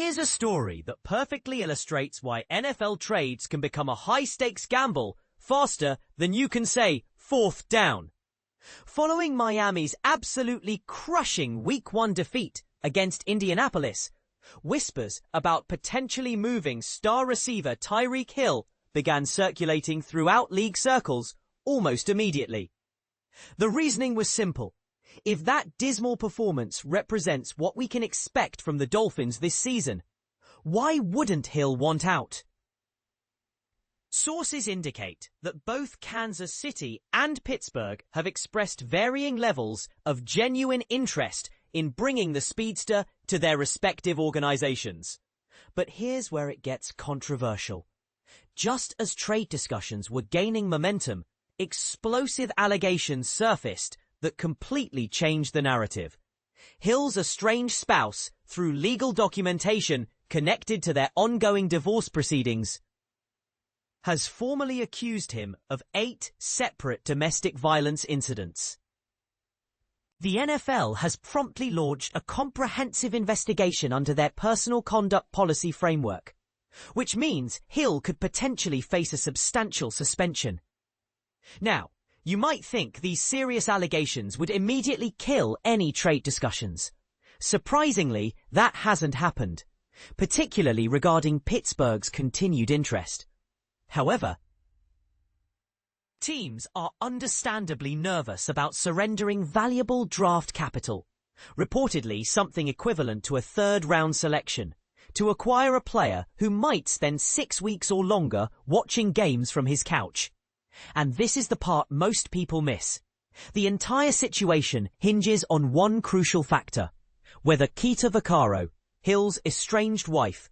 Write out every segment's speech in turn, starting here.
Here's a story that perfectly illustrates why NFL trades can become a high-stakes gamble faster than you can say fourth down. Following Miami's absolutely crushing Week 1 defeat against Indianapolis, whispers about potentially moving star receiver Tyreek Hill began circulating throughout league circles almost immediately. The reasoning was simple. If that dismal performance represents what we can expect from the Dolphins this season, why wouldn't Hill want out? Sources indicate that both Kansas City and Pittsburgh have expressed varying levels of genuine interest in bringing the speedster to their respective organizations. But here's where it gets controversial. Just as trade discussions were gaining momentum, explosive allegations surfaced that completely changed the narrative. Hill's estranged spouse, through legal documentation connected to their ongoing divorce proceedings, has formally accused him of 8 separate domestic violence incidents. The NFL has promptly launched a comprehensive investigation under their personal conduct policy framework, which means Hill could potentially face a substantial suspension. Now, you might think these serious allegations would immediately kill any trade discussions. Surprisingly, that hasn't happened, particularly regarding Pittsburgh's continued interest. However, teams are understandably nervous about surrendering valuable draft capital, reportedly something equivalent to a third-round selection, to acquire a player who might spend 6 weeks or longer watching games from his couch. And this is the part most people miss. The entire situation hinges on one crucial factor: whether Keeta Vaccaro, Hill's estranged wife,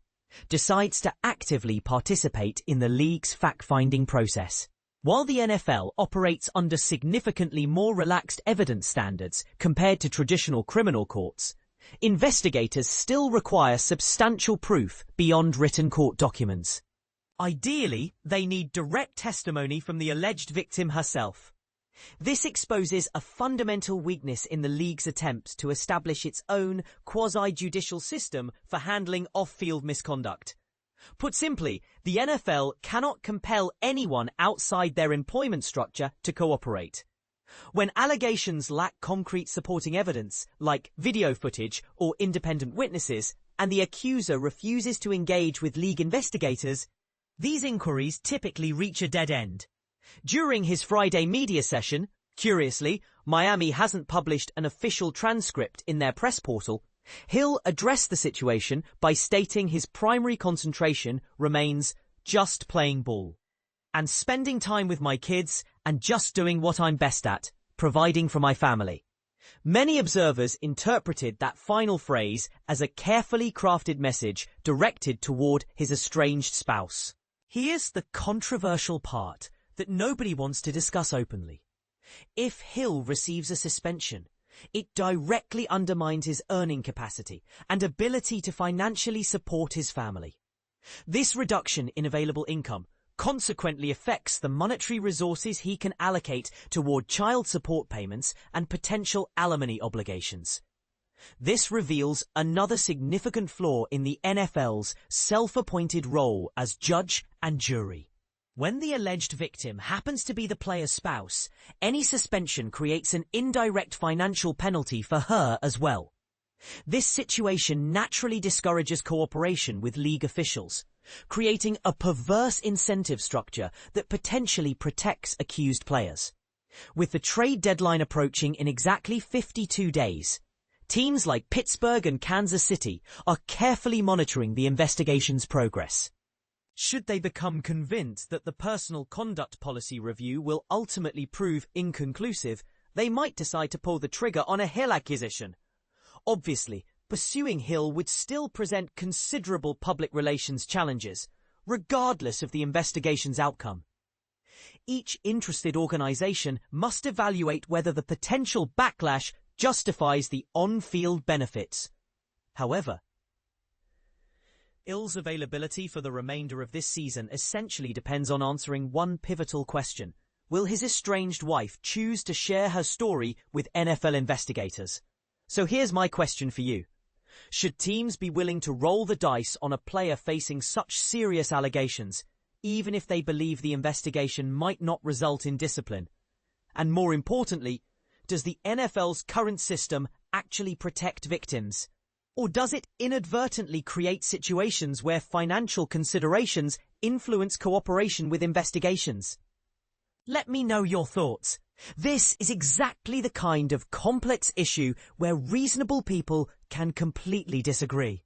decides to actively participate in the league's fact-finding process. While the NFL operates under significantly more relaxed evidence standards compared to traditional criminal courts, investigators still require substantial proof beyond written court documents. Ideally, they need direct testimony from the alleged victim herself. This exposes a fundamental weakness in the league's attempts to establish its own quasi-judicial system for handling off-field misconduct. Put simply, the NFL cannot compel anyone outside their employment structure to cooperate. When allegations lack concrete supporting evidence, like video footage or independent witnesses, and the accuser refuses to engage with league investigators, these inquiries typically reach a dead end. During his Friday media session, curiously, Miami hasn't published an official transcript in their press portal, Hill addressed the situation by stating his primary concentration remains just playing ball and spending time with my kids and just doing what I'm best at, providing for my family. Many observers interpreted that final phrase as a carefully crafted message directed toward his estranged spouse. Here's the controversial part that nobody wants to discuss openly. If Hill receives a suspension, it directly undermines his earning capacity and ability to financially support his family. This reduction in available income consequently affects the monetary resources he can allocate toward child support payments and potential alimony obligations. This reveals another significant flaw in the NFL's self-appointed role as judge and jury. When the alleged victim happens to be the player's spouse, any suspension creates an indirect financial penalty for her as well. This situation naturally discourages cooperation with league officials, creating a perverse incentive structure that potentially protects accused players. With the trade deadline approaching in exactly 52 days, teams like Pittsburgh and Kansas City are carefully monitoring the investigation's progress. Should they become convinced that the personal conduct policy review will ultimately prove inconclusive, they might decide to pull the trigger on a Hill acquisition. Obviously, pursuing Hill would still present considerable public relations challenges, regardless of the investigation's outcome. Each interested organization must evaluate whether the potential backlash justifies the on-field benefits. However, Hill's availability for the remainder of this season essentially depends on answering one pivotal question. Will his estranged wife choose to share her story with NFL investigators? So here's my question for you. Should teams be willing to roll the dice on a player facing such serious allegations, even if they believe the investigation might not result in discipline? And more importantly, does the NFL's current system actually protect victims? Or does it inadvertently create situations where financial considerations influence cooperation with investigations? Let me know your thoughts. This is exactly the kind of complex issue where reasonable people can completely disagree.